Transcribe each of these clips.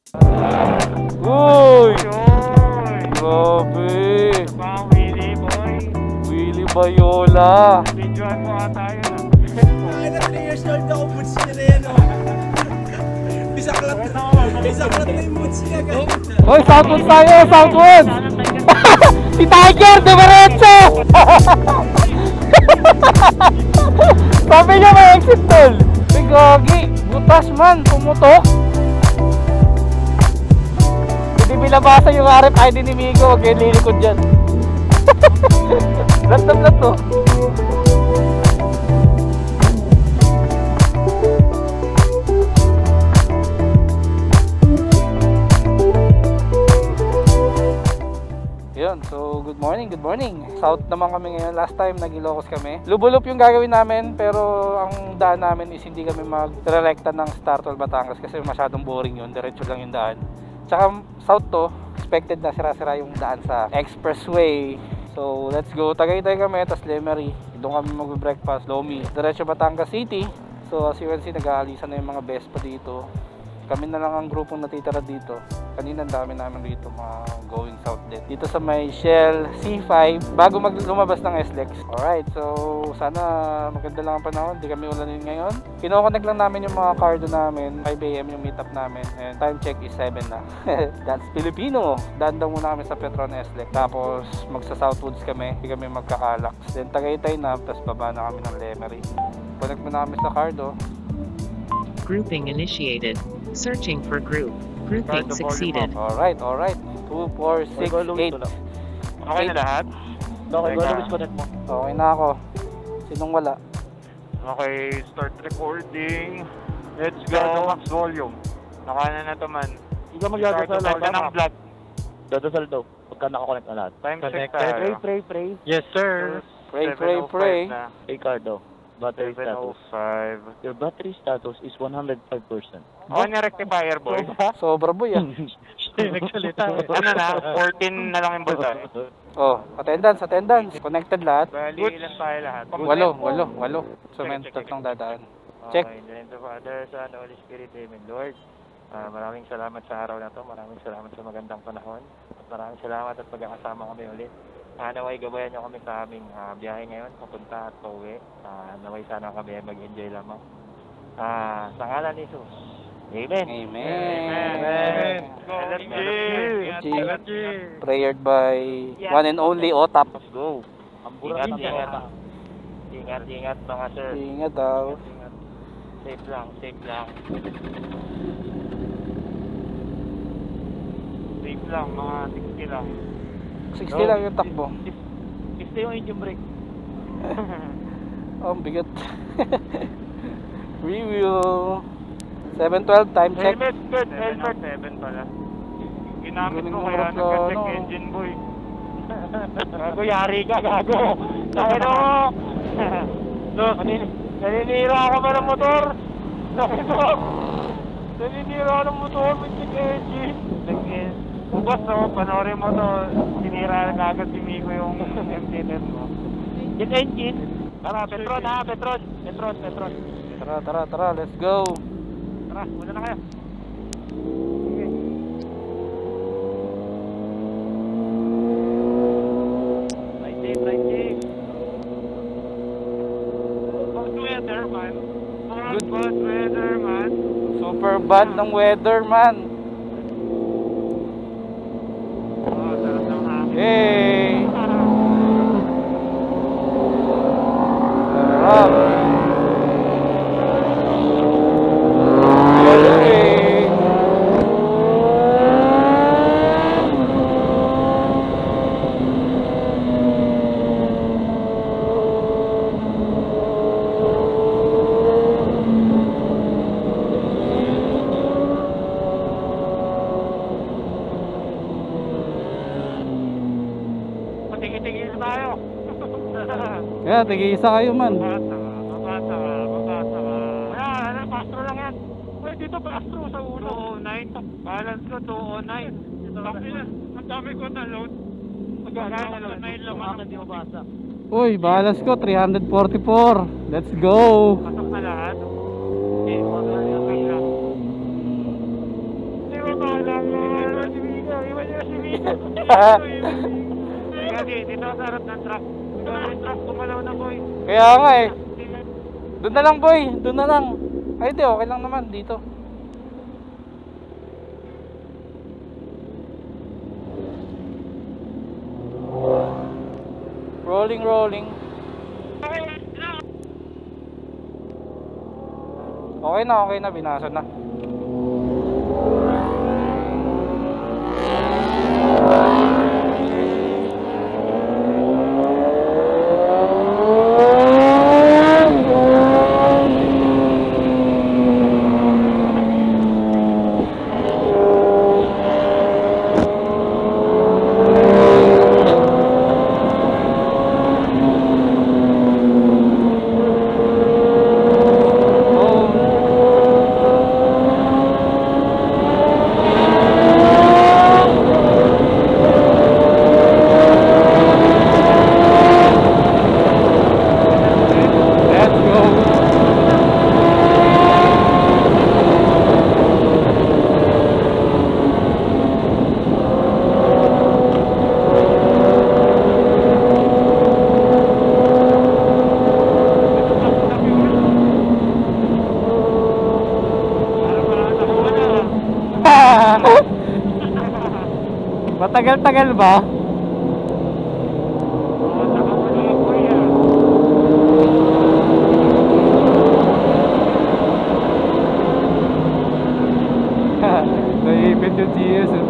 Uy! Grabe! Willie boy. Willie Bayola! Videoan mo ata yun ah. Ay na 3 years old ako, boots niya na yan oh. Bisaklat na yung boots niya guys. Hoy, Southwoods tayo! Southwoods! Si Tiger! Dumiretso! Sabi niya may exit tol! May gagi! Butas man! Pumutok! Hindi binabasa yung RFID ni Migo. Huwag kayo lilikod dyan. Blat na blat to. Yun, so good morning, good morning. South naman kami ngayon. Last time nag Ilocos kami. Lubulup yung gagawin namin, pero ang daan namin is hindi kami magre-rekta ng Startol Batangas kasi masyadong boring yun. Diretso lang yung daan. Tsaka south to, expected na sira-sira yung daan sa expressway. So let's go. Tagaytay kami, tas Lemery. Doon kami mag-breakfast, Lomi. Diretso Batangas City. So as you can see, nag-aalisan na yung mga best pa dito. Kami na lang ang grupong natitira dito. Kanina ang dami namin dito mga going south din. Dito sa may Shell C5 bago lumabas ng SLEX. Alright, so sana maganda lang ang panahon. Hindi kami ulanin ngayon. Kinoconnect lang namin yung mga cardo namin. 5 AM yung meetup namin. And time check is 7 na. That's Filipino. Dandang muna kami sa Petron SLEX. Tapos magsa Southwoods kami. Hindi kami magkakalak. Then Tagaytay na. Tapos baba na kami ng Lemery. Connect muna kami sa cardo. Grouping initiated. Searching for group. Grouping succeeded. Alright. 2, 4, 6, 8. Okay na lahat? Okay, go Luis, connect mo. Okay na ako. Sinong wala? Okay, start recording. Let's go. Max volume. Nakanan na to man. Hindi ka magdadasal Start na ng vlog. Dadasal daw. Pagka nakakonect na lahat. Time check tayo. Pray. Yes sir. Pray. 7:05 na. Hey Cardo, battery status. 7:05. Your battery status is 105%. Okay na rectifier boy. Sobra boy ah. Nagsalita. Ano na? 14 na lang yung voltage. Oh, attendance. Connected lahat. Bali, ilan tayo lahat? 8. So may tatlong dadaan. Check. Okay, in the name of the Father, Son, Holy Spirit, Amen. Lord, maraming salamat sa araw na to. Maraming salamat sa magandang panahon. At maraming salamat at pagkakasama kami ulit. Naway gabayan nyo kami sa aming biyahe ngayon, papunta at pauwi. Naway sana kami ay mag-enjoy lamang. Sa ngalan ni Jesus. Amen. Prayered by one and only Otap. Let's go. Ingat mga sir. Ingat daw. Safe lang. Safe lang, mga 60 lang. 60 lang yung takbo. 60 yung engine brake. Oh, ang bigat. Review. 7:12 time check. Helmet, good. Helmet. 7 pala. Ginamit ko kaya nagka-check engine boy. Gago, yari ka, gago. Sabi mo. Naninira ako ba ng motor? Naninira ako ng motor with check engine. Bukas no, panoorin mo to. Sinira na agad si Miko yung empty-net mo. Check engine. Tara, Petron ha, Petron. Tara, let's go. Tara, muna na kayo. Right safe. Good weather, man. Good weather, man. Super bad ng weather, man. Oh, sarap ng hangin. Hey! Sarap! Tigil tayo. Kaya, tig-isa kayo man. Babasa ka. Wala, pastro lang yan. Uy, dito pastro sa ulo. 209. Balance ko 209. Ang dami ko na load. Magkakain na load. 9 lang ako. Hindi mo basa. Uy, balance ko 344. Let's go. Pasok na lahat. Okay, wala lang. Hindi mo bala. Kasi dito sa harap ng truck. Yung truck kumalaw na boy. Kaya nga eh. Doon na lang boy, doon na lang. Ay di, okay lang naman dito. Rolling, rolling. Okay na, binasa na. Matagal-tagal ba? Naipit yung GS eh.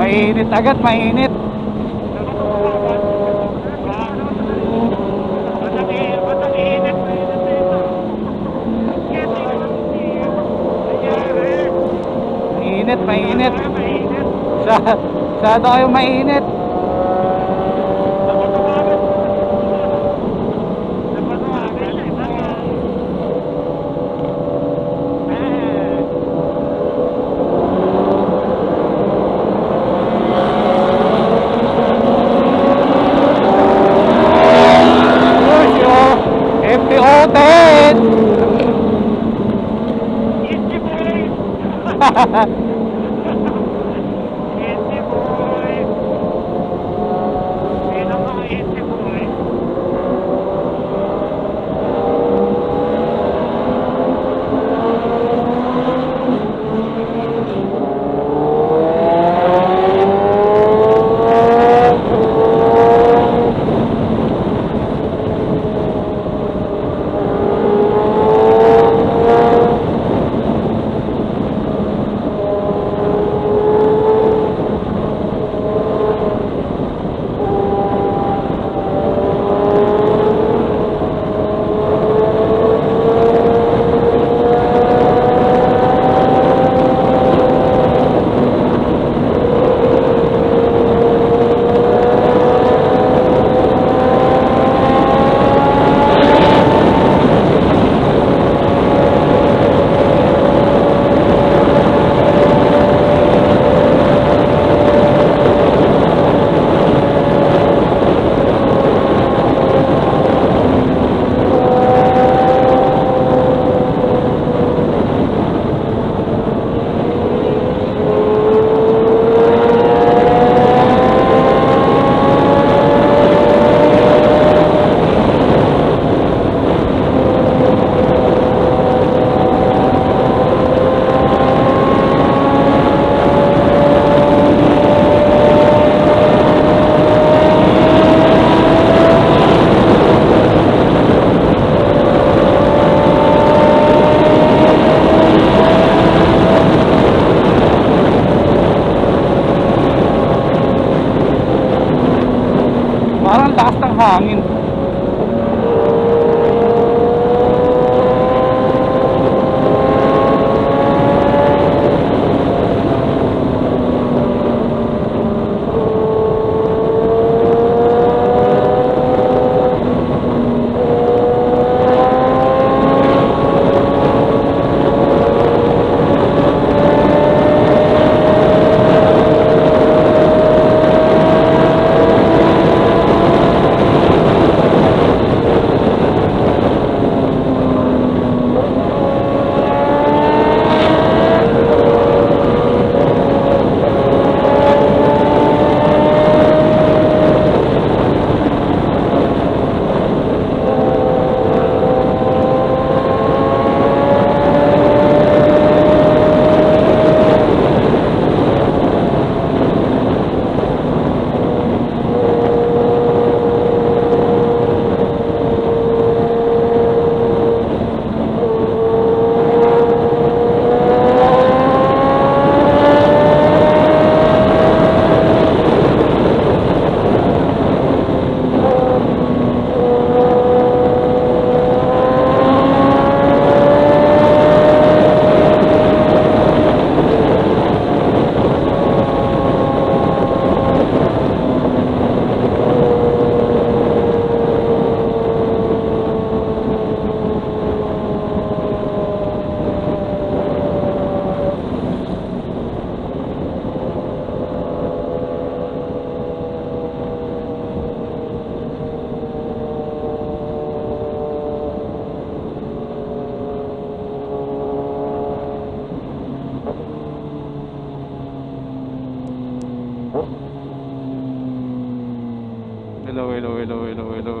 Mainit agad, mainit. Mainit, mainit. Masyado kayong mainit. hangin.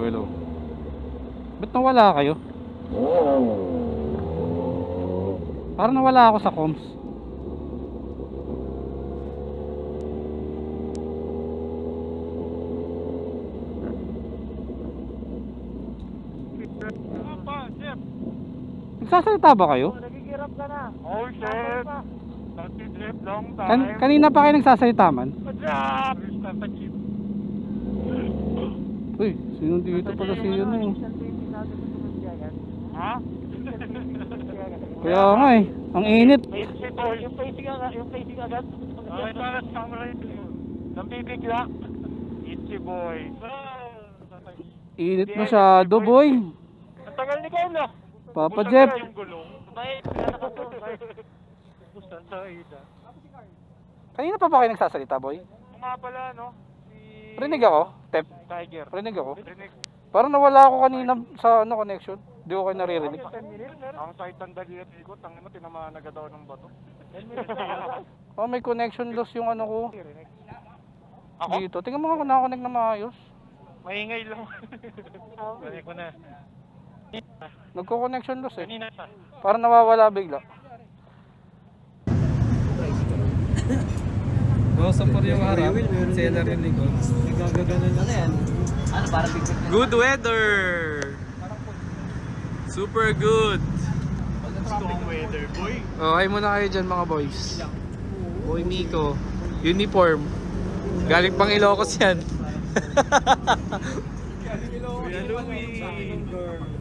Hello. Ba't nawala kayo? Parang nawala ako sa comms. Nagsasalita ba kayo? Nagigirap ka na. Oh shit. Nag-jeep long time. Kanina pa kayo nagsasalita man? Jeep. Jeep. Uy, sino dito pala si yun eh? Ha? Kaya nga eh, ang init. Yung facing agad. Ay, para sa camera yun. Nambibigla. Itchy boy. Init masyado boy. Ang tagal ni Carla. Papa Jeff. Yung gulong. Kanina pa ba kayo nagsasalita boy? Nga pala, no? Rinig ako? Tep? Tiger. Rinig ako? Rinig. Parang nawala ako kanina sa connection. Di ko kayo naririnig. Ang site ng dagat ikot, ang tinamaan agad daw ng bato. Oh, may connection loss yung ano ko. Ako? Dito. Tingnan mo nga kung nakakonect na maayos. Maingay lang. Balik ko na. Nagko-connection loss eh. Kanina sa. Parang nawawala bigla. Sa por yung harap, seller yung likod. Nagagaganan na yan. Ano, parang bigla. Good weather! Super good! Strong weather, boy. Oh, ay muna kayo dyan mga boys. Boy Miko. Uniform. Galing pang Ilocos yan.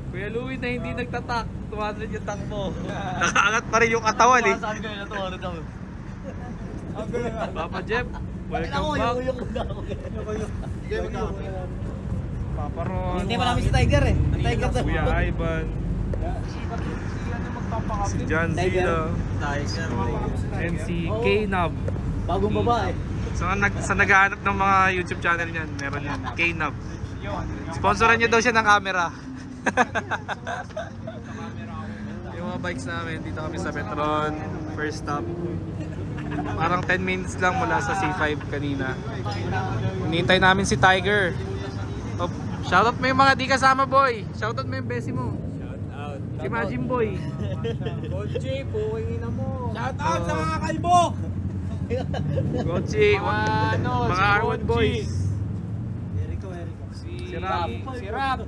Kuya Louie na hindi nagtatak. 200 yung takbo. Nakaangat pa rin yung katawan eh. Saan kayo natuwarad ako? Papa Jeff, welcome back. Papa Ron. Hindi namin si Tiger eh. Ang Tiger to. Kuya Ivan. Si John Zila. And si K-Nub. Bagong babae. Sa naghahanap ng mga YouTube channel niyan, meron yan. K-Nub. Sponsoran niyo daw siya ng camera. Yung mga bikes namin, dito kami sa Petron. First stop. Parang 10 minutes lang mula sa C5 kanina. Hinihintay namin si Tiger. Oh, shoutout mo yung mga di kasama boy. Shoutout mo yung besi mo. Shoutout. Si Majin Boy. Gochi, puwing ina mo. Shout out sa mga kalbo! Gochi, mga Arwood Boys. Erico. Si Rap. Si Rap.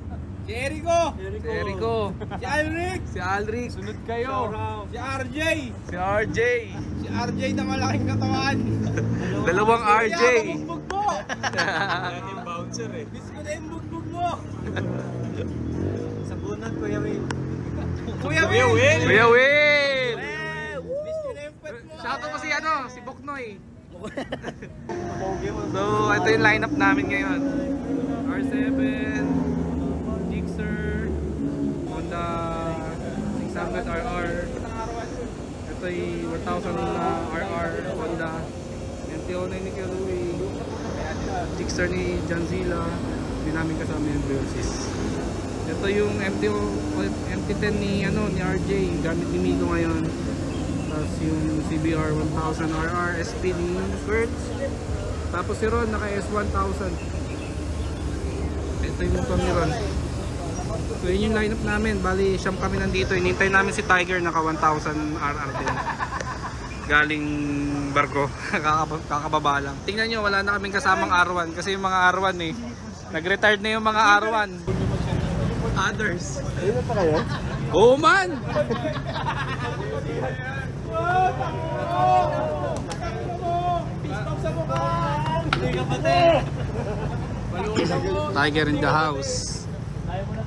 Si Erico! Si Erico. Si Alric! Si Alric. Sunod kayo. Si RJ! Si RJ. Si RJ na malaking katawan! Dalawang RJ. Bugbog po! sponsor eh. Miss ko na yung bugbog mo. Sabunan, Kuya Will. Kuya Will! Kuya Will! Miss ko na yung pet mo. Shoutout ko si si Boknoy. So, ito yung lineup namin ngayon. R7, Gixxer, Honda 600RR. Ito yung 1000 na RR Honda. MT-09 ni Kerui. Gixxer ni Janzilla. Hindi namin kasama yung Velocis. Ito yung MT-10 ni RJ. Gamit ni Migo ngayon. Tapos yung CBR 1000 RR SP ni Kurtz. Tapos si Ron naka S1000. Ito yung motor ni Ron. So yun yung lineup namin. Bali siyam kami nandito. Inintay namin si Tiger naka 1000 RR din. Galing barko. Kakababa lang. Tingnan nyo, wala na kaming kasamang R1. Kasi yung mga R1 nag-retired na yung mga R1. Others. Ayun pa kayo? Oo man! Tiger in the house.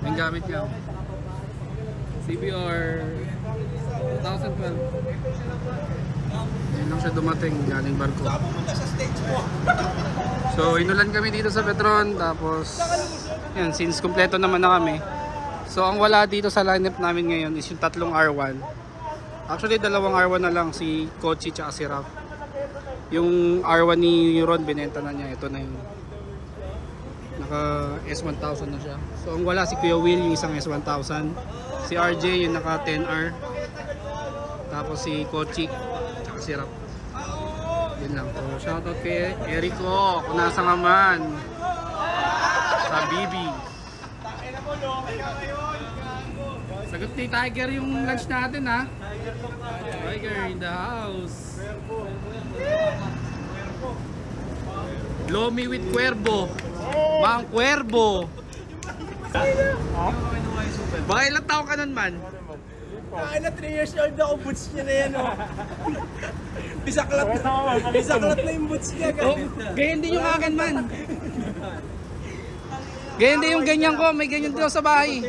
Yung gamit niya. CBR 2012. Yun lang siya dumating galing barko. So inulan kami dito sa Petron. Tapos yan, since kompleto naman na kami. So ang wala dito sa lineup namin ngayon is yung tatlong R1. Actually dalawang R1 na lang, si Kochi tsaka si Raf. Yung R1 ni Ron binenta na niya. Ito na yung naka S1000 na siya. So ang wala si Kuya Will, yung isang S1000. Si RJ yung naka 10R. Tapos si Kochi tsaka si Raf. Yun lang. So shoutout kay Erico kung nasa nga man. Sa Bibi. Sagot ni Tiger yung lunch natin ha. Tiger in the house. Lomi with Cuervo. Mang Cuervo. Baka ilang taon ka nun man? Ay na 3 years old ako, boots niya na yan oh. Bisaklat na yung boots niya. Ganyan din yung akin man. Ganyan din yung ganyan ko. May ganyan din ako sa bahay.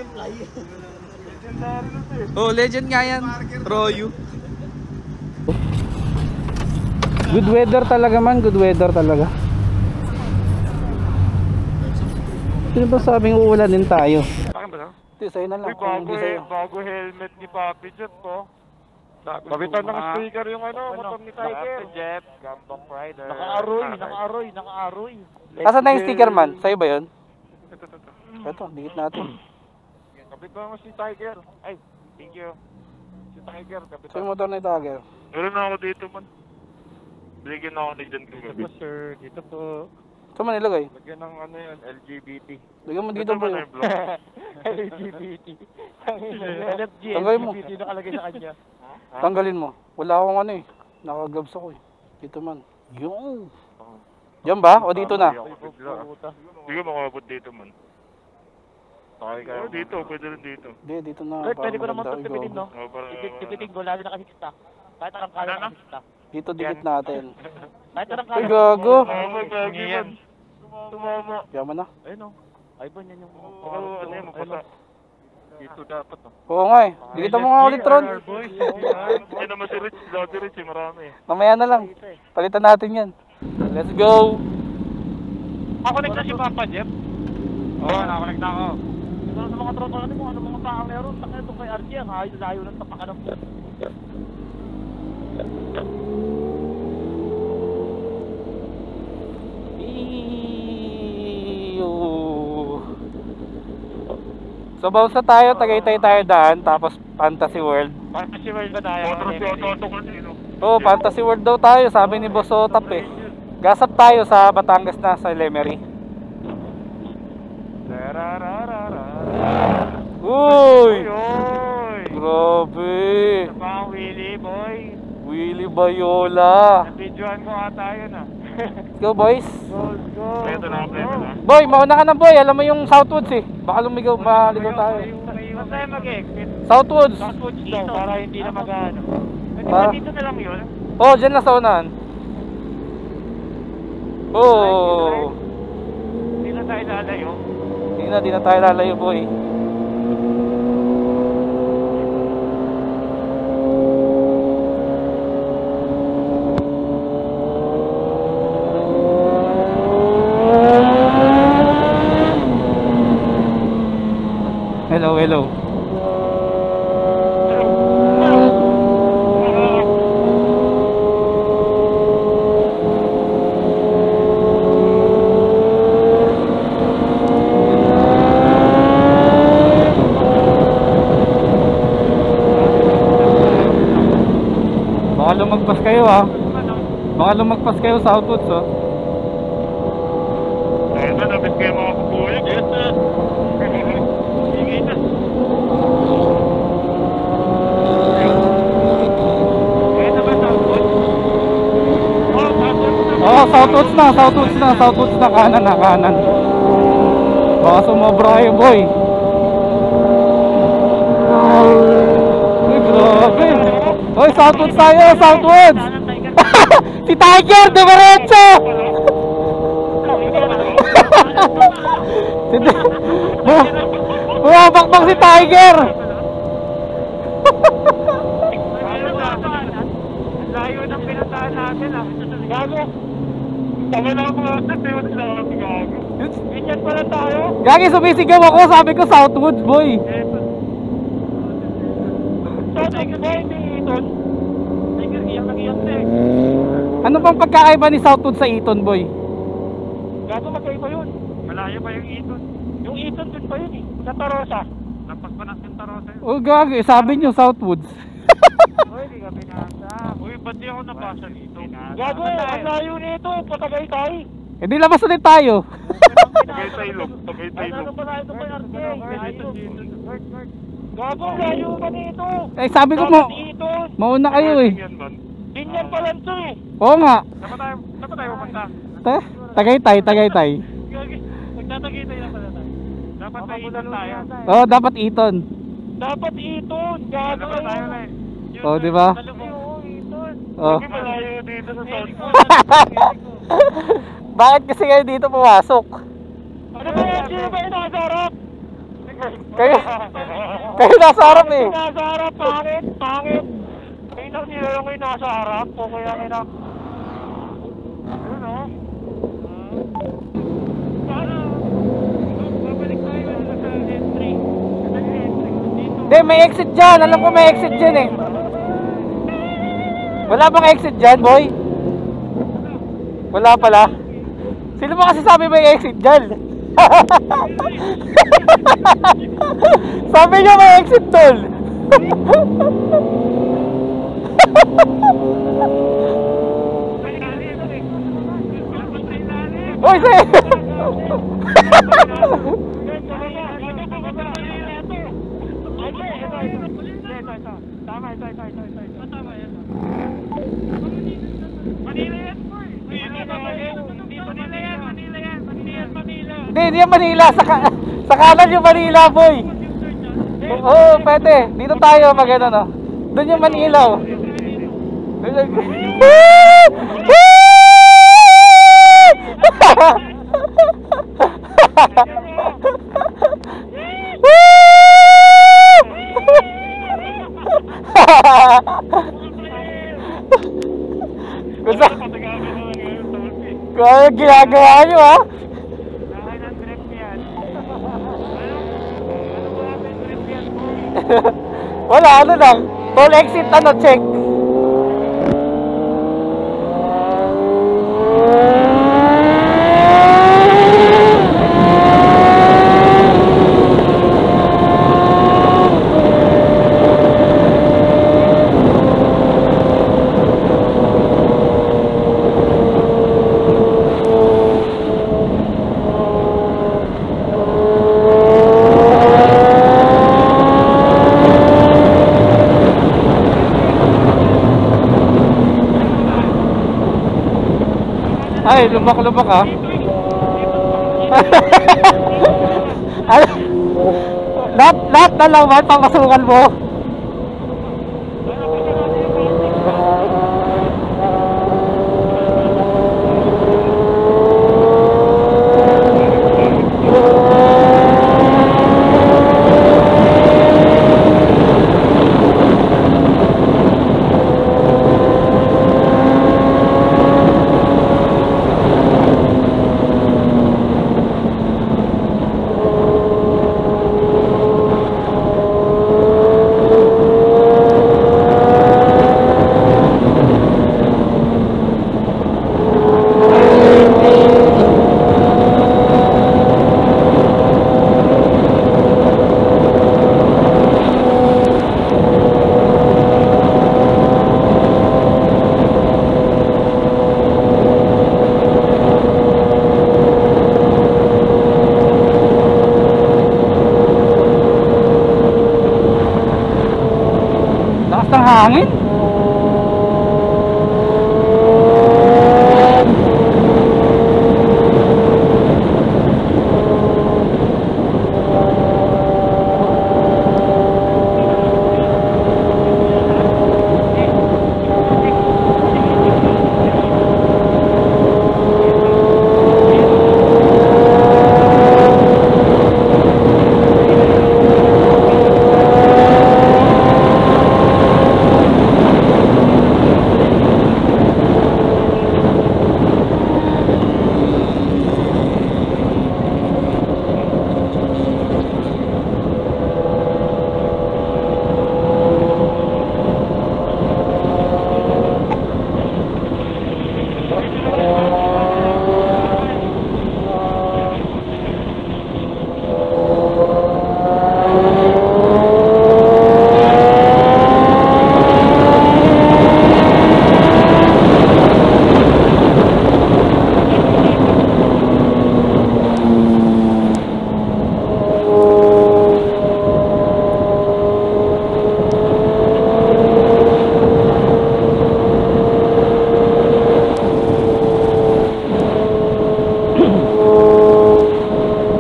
Oh, legend nga yan. Royu. Good weather talaga man. Good weather talaga. Sino ba sabing uulan din tayo? Akin ba na? Ito, sa'yo na lang. Uy, Kung hindi sa'yo. bago helmet ni Papi Jet po. Kabitan ng speaker yung motor ni Tiger. Jet, Gambang Rider. Naka-aroy. Asan na yung sticker man? Sa'yo ba yun? Ito, dikit natin. Kabitan mo si Tiger. Ay, thank you. Si Tiger, kabitan. Sa'yo yung motor na Tiger. Meron na ako dito man. Biligyan ako ni Jan kagabi. Dito sir, dito po. Saan man nilagay? Lagyan ng ano yun, LGBT. Lagyan mo dito po yun. LGBT. Tanggalin mo. LGBT nakalagay sa kanya. Tanggalin mo. Wala akong ano eh. Nakagabs ako eh. Dito man. Yung. Diyan ba? O dito na? Hindi ko makabot dito man. Dito, pwede rin dito. Hindi, dito na. Kurt, pwede ko naman Parang ito tipitin, no? maganda. Tipitin ko, lalo na kasi kita. Kahit anong kaya na kasi kita. Dito dikit natin. Kahit anong Ay, kaya. gago. Tumama. Yaman na. Ayun, no? Ay ba yan yung... Ano yun, mapasa. Dito dapat, no? Oo nga eh. Dikita mo nga ulit, Ron. Yan naman si Rich, Lodi Rich, marami. Mamaya na lang. Palitan natin yan. Let's go. Nakakonect na si Papa Jeff. Oo, nakakonect na ako. Siguro sa mga tropa natin kung ano mga tao meron. Taka ito kay RJ, ang layo ng tapakan ng... So bounce na tayo, Tagaytay tayo daan, tapos Fantasy World. Fantasy World ba tayo? Otro si Ototo kasi, no? Oo, Fantasy World daw tayo, sabi ni Boss Otap eh. Gasap tayo sa Batangas na, sa Lemery. Uy! Uy! Grabe! Ito pa ang Willie, boy. Willie Bayola. Nabidyohan ko ata yun, ah. Let's go, boys. Pleto na. Boy, mauna ka na, boy. Alam mo yung Southwoods eh. Baka lumigaw, maligaw tayo. Basta tayo mag-exit. Southwoods. Southwoods daw, para hindi na mag-ano. Ah. Dito na lang yun. Oh, dyan na sa unahan. Oh. Hindi na tayo na, di na tayo lalayo boy. Hello, hello. Baka lumagpas kayo ha. Baka lumagpas kayo sa outputs oh. Ayun na, nabis kayo mga kukuya. Yes, sir. Sige na. Oh, southwoods na, southwoods na, southwoods na, kanan na, kanan. Baka sumobra kayo boy. Uy, grabe. Uy, southwoods tayo, southwoods. Si Tiger, dumiretso. Bumabakbak si Tiger. Layo ng pinuntahan natin ah. Gago. Tama na ako sa tayo na lang gago. Ganyan pala tayo. Gagi, sumisigaw ako, sabi ko southwoods boy. Sabi ko ba hindi Eton? Tiger, iyak na eh. Ano bang pagkakaiba ni southwoods sa Eton boy? Gago, magkaiba yun. Malayo pa yung Eton. Yung Eton dun pa yun eh. Sa Tarosa. Napagpanak yung Tarosa yun. Oh gagi, sabi nyo southwoods. Uy, di ka binasa. Uy, ba't di ako nabasa dito? Gago, ang layo nito. Patagaytay. Eh di labas ulit tayo. Tagaytay loob. Tagaytay loob. Ano pa na ito pa yung RK? Gago, layo pa nito. Eh sabi ko mo, Eton. mauna kayo eh. Ganyan pa lang to eh. Oo nga. Dapat tayo pupunta. Tagaytay, Tagaytay. Magtatagitay na pala tayo. Dapat may Eton tayo. Oh, dapat Eton. Dapat Eton. Gago tayo na eh. Oh, di ba? Oh. Bakit malayo dito sa South? Bakit kasi kayo dito pumasok? Ano ba yan? Sino ba yung nasa harap? Kayo nasa harap eh. Nasa harap, pangit, pangit. May nang nilalong yung nasa harap. O kaya inak. Ano? Sana. Babalik tayo sa entry. Hindi, may exit dyan. Alam ko may exit dyan eh. Wala bang exit dyan, boy? Wala pala. Sino ba kasi sabi may exit dyan? Sabi niya may exit tol. Uy, say! Tama, ito. Tama yan. Manila yan, boy. Manila. Hindi yan Manila. Sa kanan yung Manila, boy. Oo, pwede. Dito tayo mag-ano, no? Doon yung Manila, oh. Kaya ginagawa nyo ha? Wala, ano lang. Toll exit, ano, check. Ay, lubak-lubak ha. Lahat na laman, papasukan mo. hangin.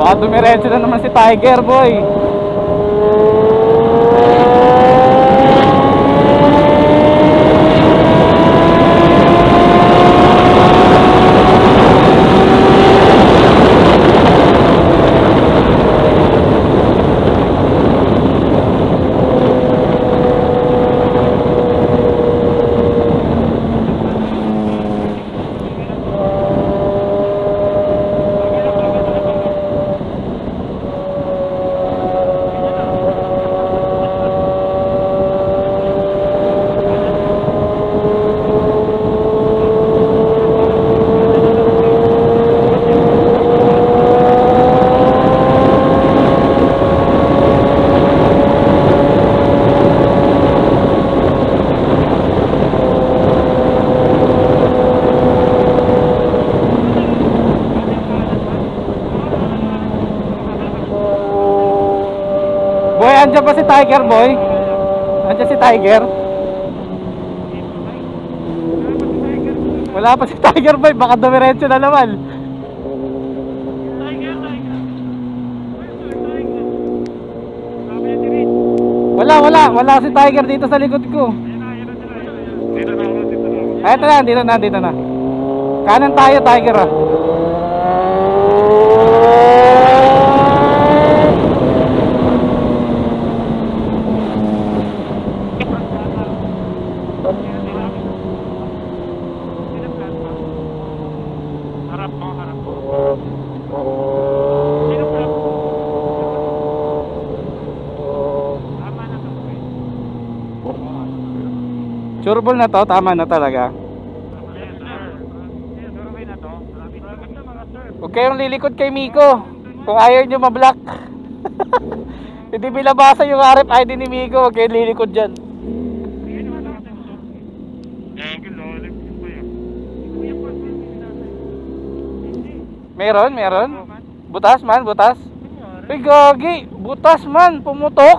Baka dumiretso na naman si Tiger boy. Boy, andyan pa si Tiger boy? Andyan si Tiger? Wala pa si Tiger boy, baka dumiretso na naman. Wala si Tiger dito sa likod ko. Ay, dito na. Kanan tayo, Tiger ah. Sureball na to, tama na talaga. Huwag kayong lilikod kay Miko kung ayaw nyo mablock. Hindi binabasa yung RFID ni Miko, huwag kayong lilikod dyan. Meron. Butas man. Uy gagi, butas man, pumutok.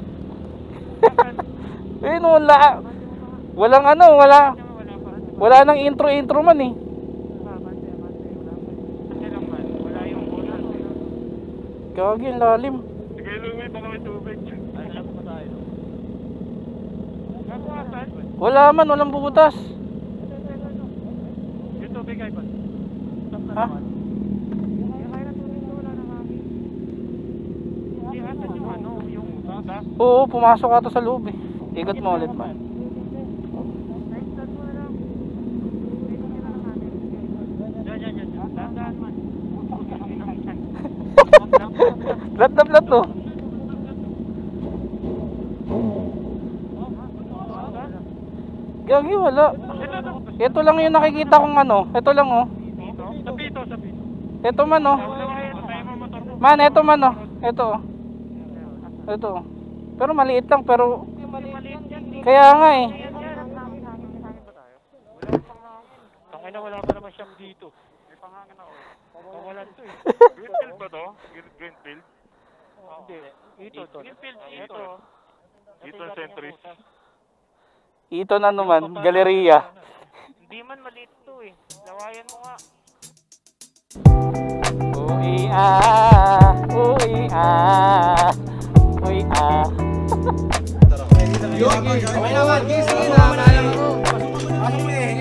Eh wala. Wala nang intro man eh. Gagi, ang lalim. Sige, lumit ako may tubig. Walang butas. Yung tubig ay pa. Ha? Oo, pumasok ata sa loob eh. Ikot mo ulit man. Lat to. Gagi, wala. Ito lang yung nakikita kong ano. Ito lang oh. Sapito. Ito man oh. Man, ito man oh. Ito oh. Ito oh. Pero maliit lang, pero kaya nga eh. Tangina, wala pa naman siyang dito. May pangangin ako. Pawalan to eh. Greenfield ba to? Greenfield? Hindi. Ito. Greenfield ito. Ito centuries. Ito na naman, galeriya. Hindi man maliit to eh. Lawayan mo nga. Uy ah, uy ah, uy ah. Okay naman, gising na. Pasok mo eh.